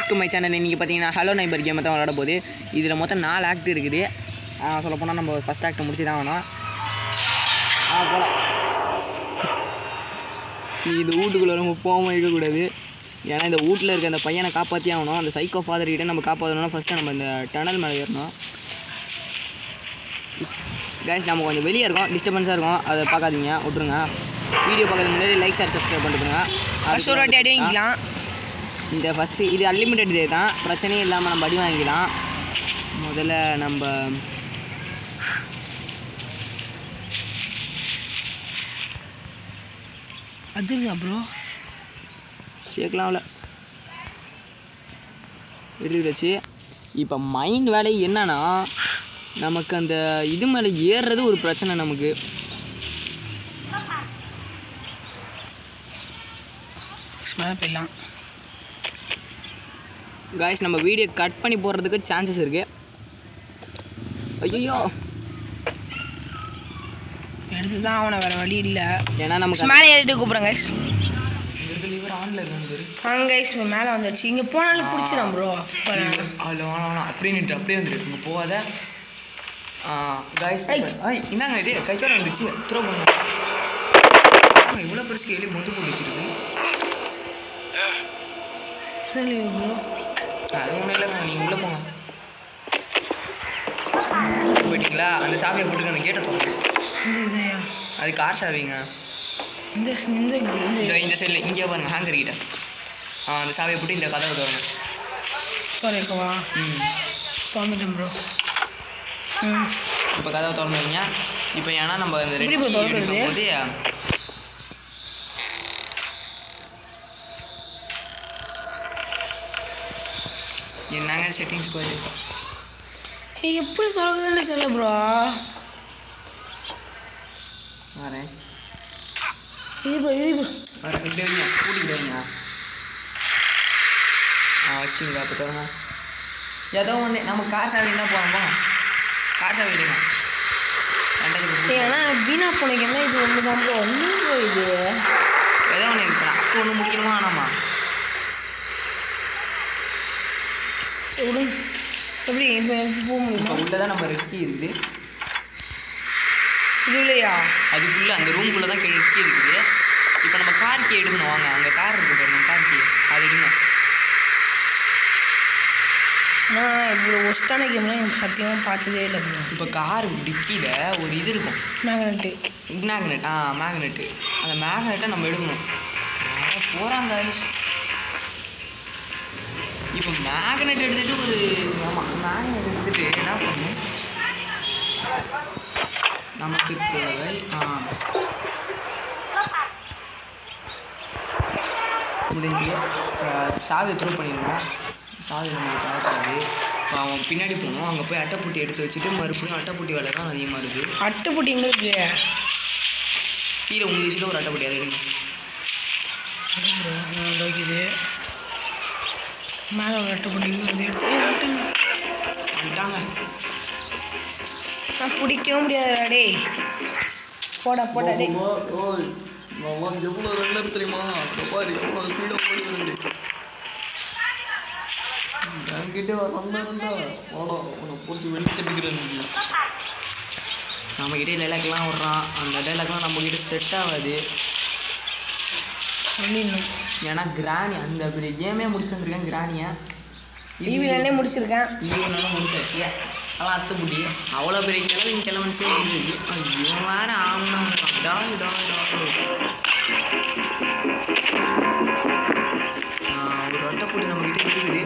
Back to my channel. இன்றைக்கி பார்த்தீங்கன்னா hello neighbour கேமை தான் விளாட போகுது. இதில் மொத்தம் 4 ஆக்ட் இருக்குது. சொல்லப்போனால் நம்ம ஃபஸ்ட் ஆக்டை முடிச்சு தான் வேணும். போகலாம். இது வீட்டுக்குள்ளே நம்ம போகாமல் இருக்கக்கூடாது. ஏன்னா இந்த வீட்டில் இருக்க அந்த பையனை காப்பாற்றி ஆகணும். அந்த சைக்கோ ஃபாதர்கிட்ட நம்ம காப்பாற்றணும்னா ஃபஸ்ட்டு நம்ம இந்த டனல் மேலே ஏறணும். கைஸ் நம்ம கொஞ்சம் வெளியே இருக்கோம், டிஸ்டர்பன்ஸாக இருக்கும், அதை பார்க்காதீங்க, விட்ருங்க. வீடியோ பார்க்கறதுக்கு முன்னாடி லைக் ஷேர் சப்ஸ்கிரைப் பண்ணிட்டுருங்க. ஃபஸ்ட் ஒரு வாட்டி அடி வாங்கிக்கலாம். இந்த ஃபஸ்ட்டு இது அன்லிமிட்டட் டே தான், பிரச்சனையே இல்லாமல் நம்ம அடி வாங்கிக்கலாம். முதல்ல நம்ம அஜிருதா ப்ரோ சேர்க்கலாம்ல எடுத்துக்கிட்டாச்சு. இப்போ மைண்ட் வேலை என்னன்னா, நமக்கு அந்த இது மேலே ஏறுறது ஒரு பிரச்சனை நமக்கு. மேலே போயிடலாம். காய்ஸ் நம்ம வீடியோ கட் பண்ணி போடுறதுக்கு சான்சஸ் இருக்குது. ஐயோ எடுத்து தான் அவனை வேறு வழி இல்லை. ஏன்னா நமக்கு மேலே ஏறிட்டு கூப்பிட்றேன் கைஸ். லிவர் ஆனில் இருக்காங்க. கைஸ் இப்போ மேலே வந்துடுச்சு. இங்கே போனாலும் பிடிச்சிடும் ப்ரோ. அப்படியே நின்று அப்படியே வந்துடு, இங்கே போகாத. காய்ஸ் என்னங்க இது கைத்தோட வந்துச்சு, த்ரோ பண்ணுங்க. இவ்வளோ பெருசு கேள்வி மொந்து போட்டு வச்சுருக்கு. ப்ரோ அது ஒன்றும் இல்லைங்க, நீங்கள் உள்ளே போங்க. போயிட்டீங்களா? அந்த சாவியை போட்டுக்க, அந்த கேட்டை தோணும். அது கார் சாவிங்க. இந்த சைடில் இங்கே பாருங்கள், ஹேங்கர் கிட்ட. அந்த சாவியை போட்டு இந்த கதவை தோறங்க. திறக்கவா? திறந்துட்டேன் ப்ரோ. இப்போ கதவை திறந்து வைங்க. இப்போ ஏன்னா நம்ம இந்த ரெடி போது என்னங்க செட்டிங்ஸ் போயிட்டு எப்படி சொல்கிறதுன்னு தெரியல ப்ரோ. வரேன். இது ப்ரோ இப்படி வைங்க, கூட்டிகிட்டு வைங்க. வச்சிட்டிங்களா? அப்போ தருங்க. ஏதோ ஒன்று நம்ம கார் சாவி என்ன போங்க, கார் சாவி விடுங்க. ஏன்னா வீணா போனீங்க என்ன, இது ஒன்று தான் ப்ரோ. ஒன்றும் ப்ரோ இது ஏதோ ஒன்று இப்போ அப்போ ஒன்று முடிக்கணுமா ஆனாமா? எப்படி இப்போ போக முடியுமா? உள்ளே தான் நம்ம ரெக்கி இருக்குது. இது இல்லையா? அதுக்குள்ளே அந்த ரூம்குள்ளே தான் ரெக்கி இருக்குது. இப்போ நம்ம கார் கீ எடுக்கணும். வாங்க, அங்கே கார் இருக்குது பாருங்க, கார் கீ அது எடுங்க. ஆனால் இவ்வளோ ஒஸ்டான கேம்லாம் எனக்கு சத்தியமாக பார்த்ததே இல்லை ப்ரோ. இப்போ கார் டிக்கியில் ஒரு இது இருக்கும், மேக்னெட்டு. மேக்னெட்டு. அந்த மேக்னெட்டை நம்ம எடுக்கணும். போகிறாங்க ஐஸ். இப்போ மேக்னெட் எடுத்துகிட்டு மேக்னெட் எடுத்துகிட்டு என்ன பண்ணணும், நமக்கு தேவை முடிஞ்சு சாவி த்ரூ பண்ணிடணும். சாவி நமக்கு தேவைப்படாது. இப்போ அவன் பின்னாடி போகணும், அங்கே போய் அட்டைப்பூட்டி எடுத்து வச்சுட்டு மறுபடியும் அட்டைப்பூட்டி வேலை தான் அதிகமாக இருக்குது. அட்டைப்பூட்டி எங்கே இருக்குது? கீழே உங்கள் வச்சுட்டு ஒரு அட்டைப்பூட்டி அதை எடுங்க. இது மேலே ஒரு அட்டைப்பூட்டி எடுத்து வந்துட்டாங்க. நான் பிடிக்கவும் முடியாதுடா டே. போடா டே. எவ்வளோ ரன்னர் தெரியுமா? பாரு எவ்வளோ ஸ்பீடாக ஓடி வருது. என்கிட்ட ரன்னர்ண்டா ஓடா, உன்னை போட்டு வெளித்தட்டுக்கிறேன். நம்மக்கிட்டே டைலாக்லாம் விட்றான். அந்த டைலாக்லாம் நம்மக்கிட்ட செட் ஆகாது. சொல்லிடணும். ஏன்னா கிராணி அந்த பெரிய கேமே முடிச்சுட்டு வந்துருக்கேன். கிராணியை டிவிலே முடிச்சிருக்கேன். லீவுனாலும் முடிச்சாச்சு. அதெல்லாம் அத்துப்பூட்டி அவ்வளோ பெரிய கிளம்பி முடிஞ்சிச்சு. இவன் வேறு ஆகணும். ஒரு அட்டைப்பூட்டி நம்மக்கிட்ட இருக்குது.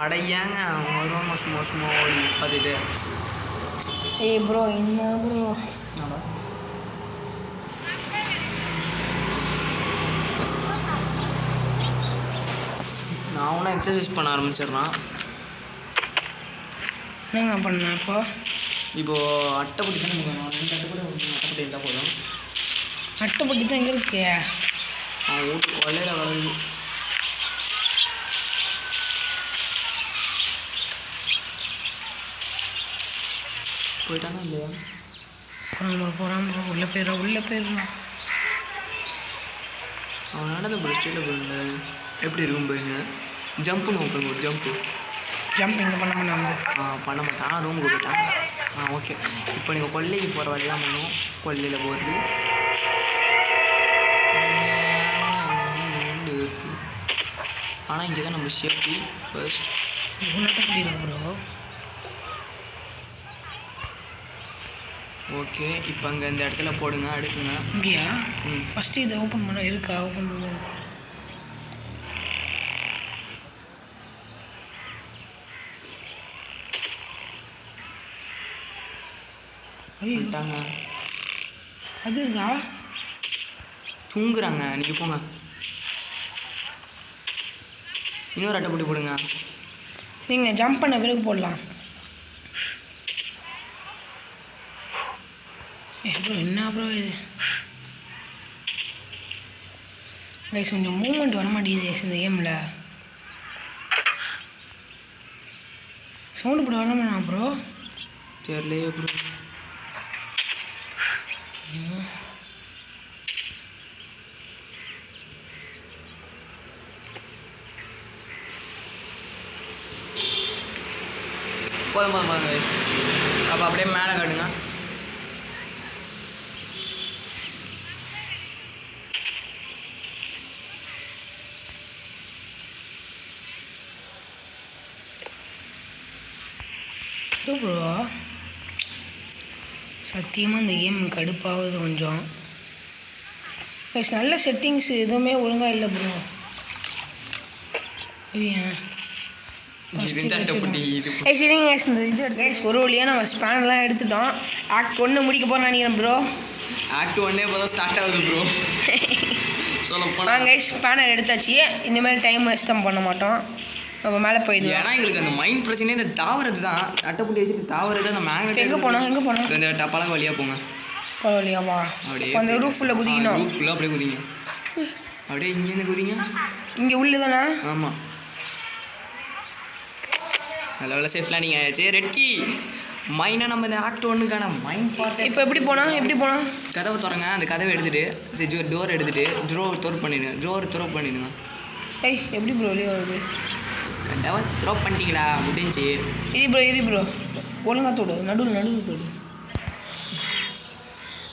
அடையாங்க அவன் மோசமாக ஓடி பார்த்துட்டு. ஏய் ப்ரோ என்ன ப்ரோ, நான் ஒன்றும் எக்ஸசைஸ் பண்ண ஆரம்பிச்சிடுறான். என்னங்க பண்ணேன் இப்போது அட்டைப்பட்டி தான் நம்ம 2 அட்டைப்பட்டி இருந்தால் போதும். அட்டைப்பட்டி தான் எங்கே இருக்கு? அவன் வீட்டு கொள்ளையில் வளருது. போயிட்டானா இல்லையா? போகிறான் ப்ரோ உள்ளே போயிடுறான். அவன் நடந்த பிரஸ்டில் பாருங்க எப்படி இருக்கும் பாருங்க. ஜம்ப்புன்னு ஓப்பன் ஒரு ஜம்ப்பு ஜம்ப் இங்கே பண்ண முடியாது. பண்ண மாட்டான், ரூமுக்கு போயிட்டான். ஓகே, இப்போ நீங்கள் கொல்லைக்கு போகிற வழியாக பண்ணும். கொல்லையில் போகிறது ஆனால் இங்கே தான் நம்ம சேஃப்டி ஃபர்ஸ்ட். புரியுது ப்ரோ. ஓகே, இப்போ அங்கே இந்த இடத்துல போடுங்க, அடுக்குங்க. இங்கேயா? ஃபஸ்ட்டு இதை ஓப்பன் பண்ண இருக்கா? ஓப்பன் பண்ண பண்ணிட்டாங்க. அதுதா தூங்குறாங்க. நீங்கள் போங்க, இன்னொரு அட்டை போட்டு போடுங்க. நீங்கள் ஜம்ப் பண்ண பிறகு போடலாம். ப்ரோ என்ன ப்ரோ இது? கைஸ் கொஞ்சம் மூமெண்ட் வர மாட்டேங்குது இந்த கேமில். சவுண்டு போட வரமாட்டா ப்ரோ? தெரியலையே ப்ரோ. போதும் கைஸ். அப்போ அப்படியே மேலே காட்டுங்க. ப்ரோ சத்தியமாக இந்த கேம் கடுப்பாகுது கொஞ்சம். கைஸ் நல்ல செட்டிங்ஸ் எதுவுமே ஒழுங்காக இல்லை ப்ரோ. சரிங்க கைஸ், இந்த இது எடுத்து கைஸ் ஒரு வழியாக நம்ம ஸ்பேனெலாம் எடுத்துட்டோம். ஆக்ட் 1 முடிக்க போகிறேன்னு நினைக்கிறேன் ப்ரோ. ஆக்ட் 1 இப்போ தான் ஸ்டார்ட் ஆகுது ப்ரோ. சொல்லப்போனால் கைஸ் ஸ்பேனர் எடுத்தாச்சு. இனிமேல் டைம் வேஸ்ட்டும் பண்ண மாட்டோம். நம்ம மேலே போயிடுவோம். ஏன்னா எங்களுக்கு அந்த மைண்ட் பிரச்சனையே இந்த தாவறது தான். அட்டைப்பட்டி வச்சுட்டு தாவறது அந்த மேக்னெட். எங்கே போனோம்? இந்த பழக வழியாக போங்க. பரவாயில்லையாவா? அப்படியே அந்த ரூஃபுள்ள குதிக்கணும். ரூஃபுள்ள அப்படியே குதிங்க. அப்படியே இங்கேருந்து குதிங்க. இங்கே உள்ளே தானே? ஆமாம், நல்ல சேஃப்லாம் நீங்கள் ஆயாச்சு. ரெட் கீ மைனாக நம்ம இந்த ஆக்ட் 1க்கான மைண்ட் பார்ட். இப்போ எப்படி போனோம்? கதவை திறங்க. அந்த கதவை எடுத்துகிட்டு டோர் எடுத்துகிட்டு டோர் த்ரோ பண்ணிடுங்க. எப்படி ப்ரோ வெளியே வருது? கதவை த்ரோ பண்ணிட்டீங்களா? முடிஞ்சு. இரு ப்ரோ ஒழுங்கா தொடு, நடுவில் தொடு.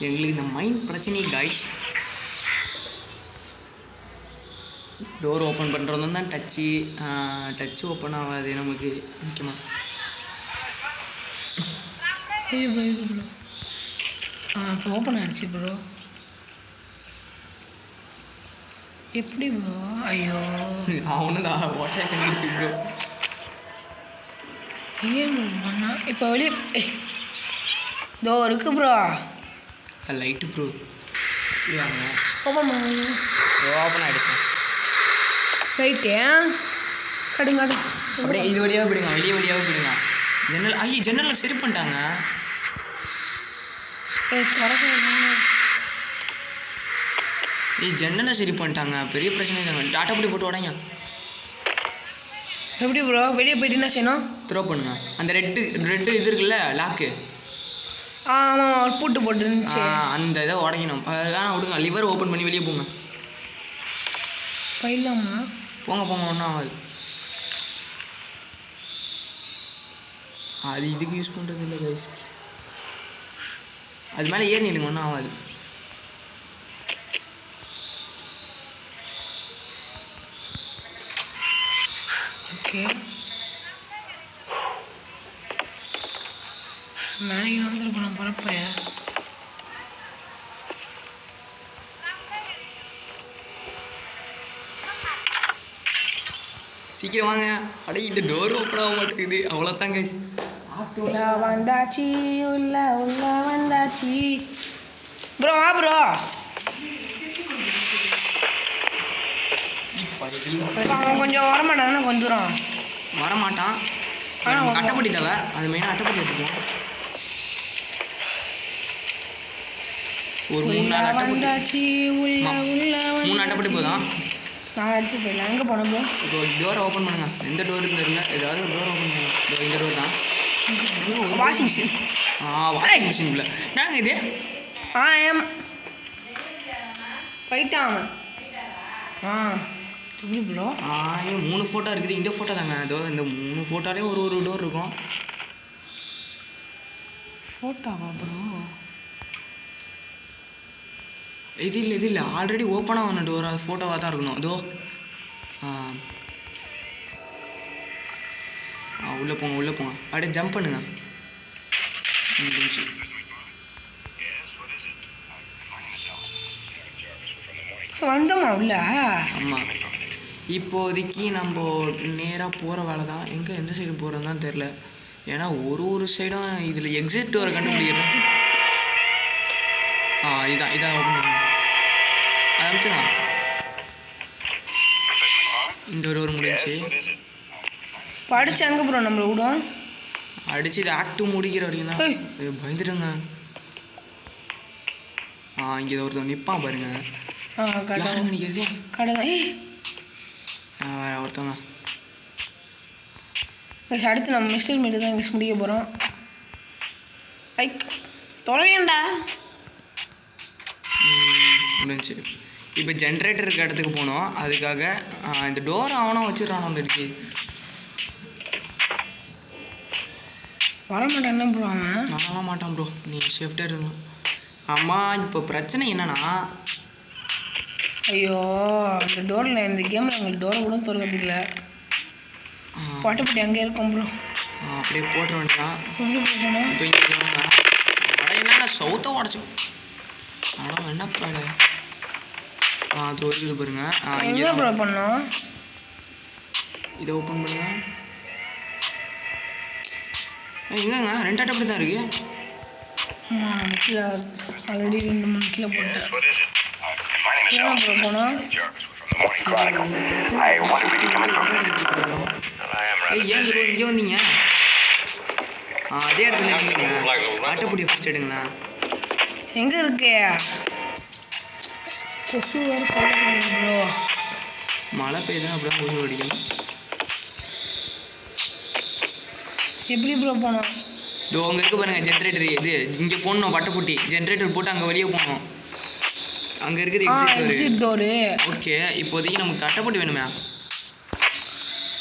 எங்களுக்கு இந்த மைண்ட் பிரச்சனை காய்ஸ். டோர் ஓப்பன் பண்ணுறது தான் டச்சு ஓப்பன் ஆகாது நமக்கு முக்கியமாக. ப்ரோ இப்போ ஓப்பன் ஆகிடுச்சு ப்ரோ. எப்படி ப்ரோ? ஐயோ அவனு தான் ஓட்டை கண்டிப்பாக ப்ரோ. ஏன் பண்ணா இப்போ வெளியே இதோ இருக்கு ப்ரோ. லைட்டு ப்ரோ ஓப்பன் பண்ணி ஓப்பன் ஆகிடுச்சு. ரைட்டு கடுங்க அப்படியே இது வழியாக போயிடுங்க, வெளியே போயிடுங்க. ஜன்னலில் சரி பண்ணிட்டாங்க. ஜன்னலை சரி பண்ணிட்டாங்க. பெரிய பிரச்சனை இல்லைங்க. டாட்டா பொடி போட்டு உடைங்க. எப்படி ப்ரோ வெளியே போயிட்டு என்ன செய்யணும்? த்ரோ பண்ணுங்க. அந்த ரெட்டு இது இருக்குல்ல லாக்கு. ஆமாம் பூட்டு போட்டுருந்துச்சு. அந்த இதை உடைக்கணும். அதெல்லாம் விடுங்க. லிவர் ஓப்பன் பண்ணி வெளியே போங்க. போயிடலாமா? போங்க ஒன்றும் ஆகாது. அது இதுக்கு யூஸ் பண்ணுறது இல்லை கைஸ். அது மேலே ஏறி நில்லுங்க, ஒன்றும் ஆகாது. ஓகே மேலே வந்துருப்போம் நான் பரப்பைய. சீக்கிரம் வாங்க. அடே இந்த டோர் ஓப்பன் ஆக மாட்டேங்குது. அவ்வளோதான் கைஸ். உள்ள வந்தாச்சு ப்ரோ. வா ப்ரோ. அவன் கொஞ்சம் வரமாட்டான், கொஞ்சம் தூரம் வரமாட்டான். அட்டைப்பட்டி தேவை. அது மெயினாக அட்டைப்பட்டி எடுத்துக்கலாம். ஒரு 3 நாள் அட்டைப்பட்டி. 3 அட்டைப்பட்டி போதும். நான் எடுத்து போயிடலாம். எங்கே போனோம் ப்ரோ? இப்போ டோரை ஓப்பன் பண்ணுங்க. எந்த டோருக்கு தெரியல, ஏதாவது ஒரு டோர் ஓப்பன் பண்ணுங்க. இந்த டோர் தான். Washing machine. வாஷிங் மிஷின்குள்ள நாங்கள் இது ஏம் போயிட்டான். ஆ எப்படி ப்ரோ? ஏன் 3 ஃபோட்டோ இருக்குது. இந்த ஃபோட்டோ தாங்க. அதோ இந்த 3 ஃபோட்டோலேயே ஒரு டோர் இருக்கும். ஃபோட்டோவா ப்ரோ? இது இல்லை ஆல்ரெடி ஓப்பனாக ஒன்று டோர். அது ஃபோட்டோவாக தான் இருக்கணும். அதோ உள்ளே போங்க அப்படியே ஜம்ப் பண்ணுங்க. வந்தோமா உள்ள? ஆமாம், இப்போதைக்கு நம்ம நேராக போகிற வேலை தான். எந்த சைடு போகிறதுன்னு தான் தெரில. ஏன்னா ஒரு சைடும் இதில் எக்ஸிட் டோரை கண்டுபிடிக்கிறேன். இதான் ஓப்பன் பண்ணுங்க. அதை அமுத்துங்க. இந்த ஒரு முடிஞ்சு படிச்சு எங்கே ப்ரோ நம்மளை விடும்? அடிச்சு இது ஆக்ட் முடிக்கிற வரைக்கும் தான். பயந்துட்டுங்க. இங்கே ஒருத்தன் நிற்பான் பாருங்க. கடை நினைக்கிறது கடை தான். வேற ஒருத்தவங்க. அடுத்து நம்ம மிஸ்டர் மீட்டு தான் இங்கிலீஷ் முடிக்க போகிறோம். தொலையண்டா முடிஞ்சு. இப்போ ஜென்ரேட்டர் இருக்க இடத்துக்கு போனோம். அதுக்காக இந்த டோர் அவனா வச்சிடறானோ வந்துருக்கு. வரமாட்டான் ப்ரோ. அவன் வர மாட்டான் ப்ரோ. நீ சேஃப்டாக இருக்கணும். ஆமாம், இப்போ பிரச்சனை என்னன்னா, ஐயோ அந்த டோரில் இந்த கேமில் எங்களுக்கு டோரை கூட திறக்கிறதுல பாட்டுப்பட்டி அங்கே இருக்கும் ப்ரோ. அப்படியே போட்டுற வேண்டியதான். போகணும். இப்போ இங்கே என்னென்ன சவுத்தை உடச்சி என்ன பாடு. அது இருக்குது பாருங்க. இங்கே ப்ரோ பண்ணோம். இதை ஓப்பன் பண்ணுங்க. எங்கங்க 2 அட்டை அப்படி தான் இருக்கு. கீழே ஆல்ரெடி 2-3 கீழே போட்டேன். ஏன் ப்ரோ போனோம்? ஏன் ப்ரோ இங்கே வந்தீங்க? அதே இடத்துல இருந்தீங்க. அட்டைப்பொடியை ஃபஸ்ட் எடுங்களா. எங்கே இருக்கு? கொசு வேறு தொல்லை ப்ரோ. மழை பெய்யுதுன்னா அப்படியே கொசு அடிக்கணும். எப்படி ப்ரோ போனோம்? இதோ அங்கே இருக்க பாருங்க ஜென்ரேட்டர். இது இங்கே போடணும். பட்டைப்பொட்டி ஜென்ரேட்டர் போட்டு அங்கே வெளியே போகணும். அங்கே இருக்குது எக்ஸிட் டோரு. ஓகே, இப்போதைக்கு நமக்கு அட்டைப்பொட்டி வேணுமே.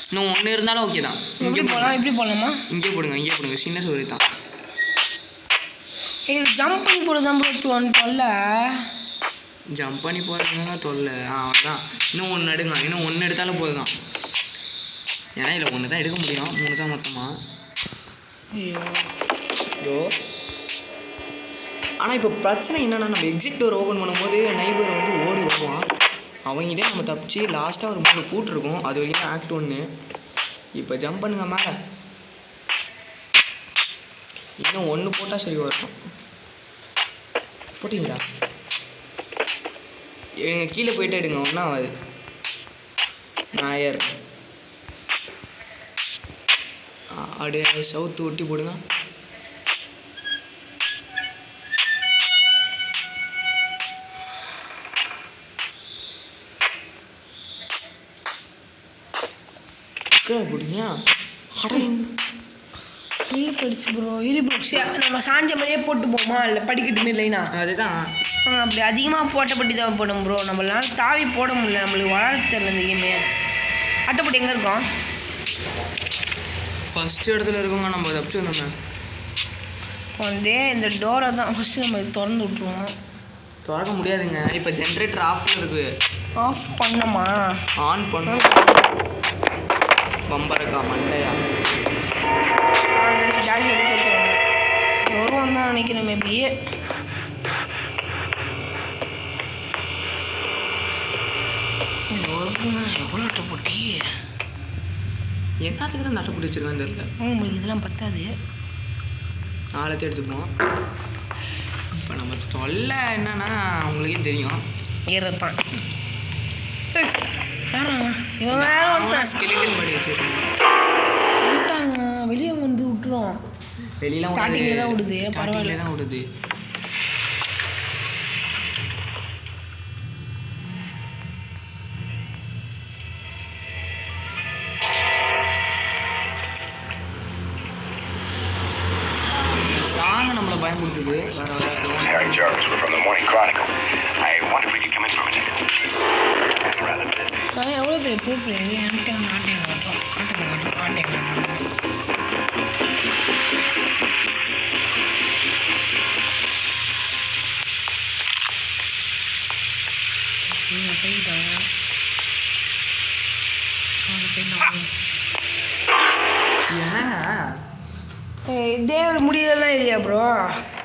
இன்னும் 1 இருந்தாலும் ஓகே தான். இங்கே போகலாம். எப்படி போகலாமா? இங்கே போடுங்க. சின்ன சோறு தான். இது ஜம்ப் பண்ணி போகிறது தான் ப்ரோ தொல்லை. ஜம்ப் பண்ணி போகிறதுங்க தொல்லை. அவ்வளோதான். இன்னும் 1 எடுங்க. இன்னும் 1 எடுத்தாலும் போதும். ஏன்னா இதில் 1 தான் எடுக்க முடியும். 3 தான் மொத்தமாக. ஐயோ, ஆனால் இப்போ பிரச்சனை என்னென்னா, நம்ம எக்ஸிட் டோர் ஓப்பன் பண்ணும்போது நைபர் வந்து ஓடி வருவான். அவங்ககிட்டே நம்ம தப்பிச்சு லாஸ்ட்டாக ஒரு 3 பூட் இருக்கும். அது வரைக்கும் ஆக்ட் 1. இப்போ ஜம்ப் பண்ணுங்க மேலே. இன்னும் 1 போட்டால் சரி வரும். போட்டிங்களா? எடுங்க, கீழே போயிட்டு எடுங்க. ஒன்றும் ஆகாது. நாயர் அப்படியே சவுத்து ஒட்டி போடுங்க. போடுங்க. படிச்சு ப்ரோ. இது ப்ரோ நம்ம சாஞ்ச மாதிரியே போட்டு போமா? இல்லை படிக்கட்டுமே இல்லைனா? அதுதான். அப்படி அதிகமாக போட்டப்பட்டி தான் போடும் ப்ரோ. நம்மளால தாவி போட முடியல. நம்மளுக்கு வளர தெரியல இந்த கேமே. அட்டைப்பட்டி எங்கே இருக்கோம்? ஃபஸ்ட்டு இடத்துல இருக்கோங்க. நம்ம தப்பிச்சு வந்தோங்க. வந்து இந்த டோரை தான் ஃபஸ்ட்டு நம்ம திறந்து விட்ருவோம். திறக்க முடியாதுங்க. இப்போ ஜென்ரேட்டர் ஆஃபில் இருக்குது. ஆஃப் பண்ணமா? ஆன் பண்ண பம்பரக்கா மண்டையா ஜாலி எடுத்து வச்சுருவாங்க. வருவான் தான் நினைக்கிறேன் மேபியே. வருங்க. எவ்வளோ அட்டைப்பட்டி? என்னத்துக்கு தான் அட்டைப்பட்டி வச்சுருக்கான்னு தெரியல. உங்களுக்கு இதெல்லாம் பத்தாது. 4 எடுத்துக்குவோம். இப்போ நம்ம தொல்லை என்னன்னா உங்களுக்கே தெரியும். ஏறத்தான் இவன் வேற ஸ்கெலிட்டன் பண்ணி வச்சுருக்கோம். விட்டாங்க. வெளியே வந்து விட்டுரும். வெளியெலாம் ஸ்டார்டிங்கில் தான் விடுது. ஸ்டார்டிங்கில் தான் விடுது. சாங்க நம்மளை பயன்படுத்துது. Harry Jarvis, we're from the Morning Chronicle. I wonder if we could come in for a minute. ஆனால் எவ்வளோ பெரிய ப்ரூ பிளேயர் என்கிட்ட வந்து ஆட்டத்தை காட்டுறோம் போயிட்டாங்க என்னங்க டேவில் முடியதெல்லாம் இல்லையா ப்ரோ?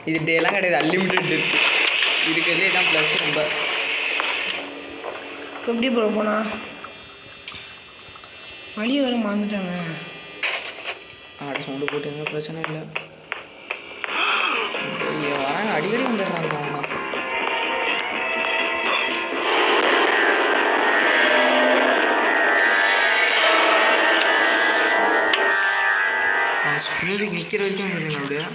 இது டேலாம் கிடையாது, அன்லிமிட்டட் டெத். இதுக்கு தான் ப்ளஸ் ரொம்ப. எப்படி ப்ரோ போனா வழி வர மறந்துட்டாங்க. ஆட சவுண்டு போட்டுங்க, பிரச்சனை இல்லை. வராங்க, அடிக்கடி வந்துடுறாங்க அவங்க. மியூசிக் நிற்கிற வரைக்கும் வந்துடுங்க அப்படியே.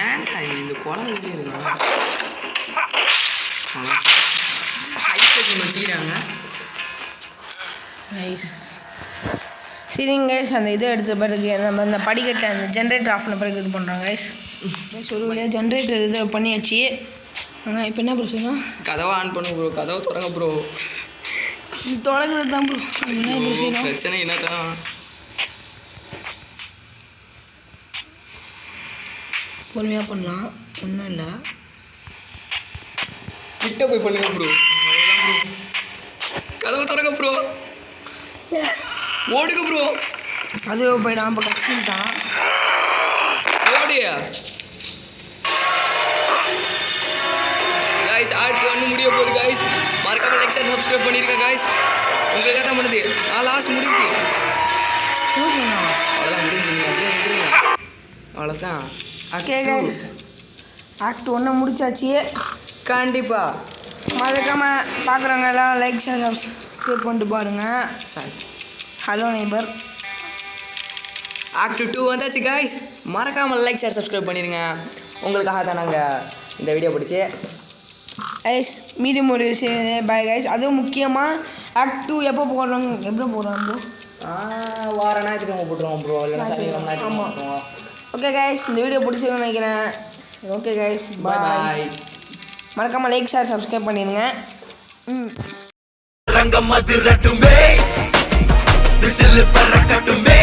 ஏன்டா இந்த குழந்தை வெளியே இருக்காங்க, ஹைஸ்டேஷன் வச்சுக்கிறாங்க. நைஸ். சரிங்க கைஸ், அந்த இதை எடுத்த பிறகு நம்ம அந்த படிக்கட்டில் அந்த ஜென்ரேட்டர் ஆஃப் பண்ண பிறகு இது பண்ணுறோம் கைஸ். ஒரு வழியாக ஜென்ரேட்டர் இது பண்ணியாச்சு. இப்போ என்ன ப்ரோ செய்யணும்? கதவை ஆன் பண்ணு ப்ரோ, கதவை திறங்க ப்ரோ. தொடங்குறது தான் ப்ரோ. என்ன ப்ரோ செய்யணும்? பிரச்சனை என்ன தான் பொறுமையாக பண்ணலாம், ஒன்றும் இல்லை. கிட்ட போய் பண்ணுங்க ப்ரோ. அவ்வளோதான் ப்ரோ. கதவை திறங்க ப்ரோ, ஓடுங்க ப்ரோ. அது போயிடான், இப்போ கட்சிட்டான். ஓடியா காய்ஸ், ஆட் 1 முடிய போகுது காய்ஸ். மறக்காம லைக் ஷேர் சப்ஸ்கிரைப் பண்ணியிருக்கேன் காய்ஸ். உங்களுக்காக தான் பண்ணுது. லாஸ்ட் முடிஞ்சு, அவ்வளோதான் முடிஞ்சு. நீங்கள் அப்படியே வந்துடுங்க, அவ்வளோதான். ஓகே கைஸ், ஆக்ட் 1 முடிச்சாச்சு. கண்டிப்பாக மறக்காமல் பார்க்குறவங்க எல்லாம் லைக் ஷேர் சப்ஸ்கிரைப் பண்ணிட்டு பாருங்கள். Sorry, hello neighbour. ஆக்ட் 2 வந்தாச்சு காய்ஸ். மறக்காமல் லைக் ஷேர் சப்ஸ்கிரைப் பண்ணிடுங்க. உங்களுக்காக தான் நாங்கள் இந்த வீடியோ பிடிச்சி கைஸ் மீடியம் ஒரு பாய் கைஸ். அதுவும் முக்கியமாக ஆக்ட் 2 எப்போ போடுறாங்க ப்ரோ? வார ஞாயிற்றுக்கிழமை போட்டுருவோம் ப்ரோ, இல்லைன்னா சனிக்கிழமை ஆமாம். போட்டுருவோம். ஓகே கைஸ், இந்த வீடியோ பிடிச்சிருக்குன்னு நினைக்கிறேன். ஓகே கைஸ், பாய். மறக்காமல் லைக் ஷேர் சப்ஸ்கிரைப் பண்ணிடுங்க. ரங்கம் அதிரட்டுமே, விசில் பறக்கட்டுமே.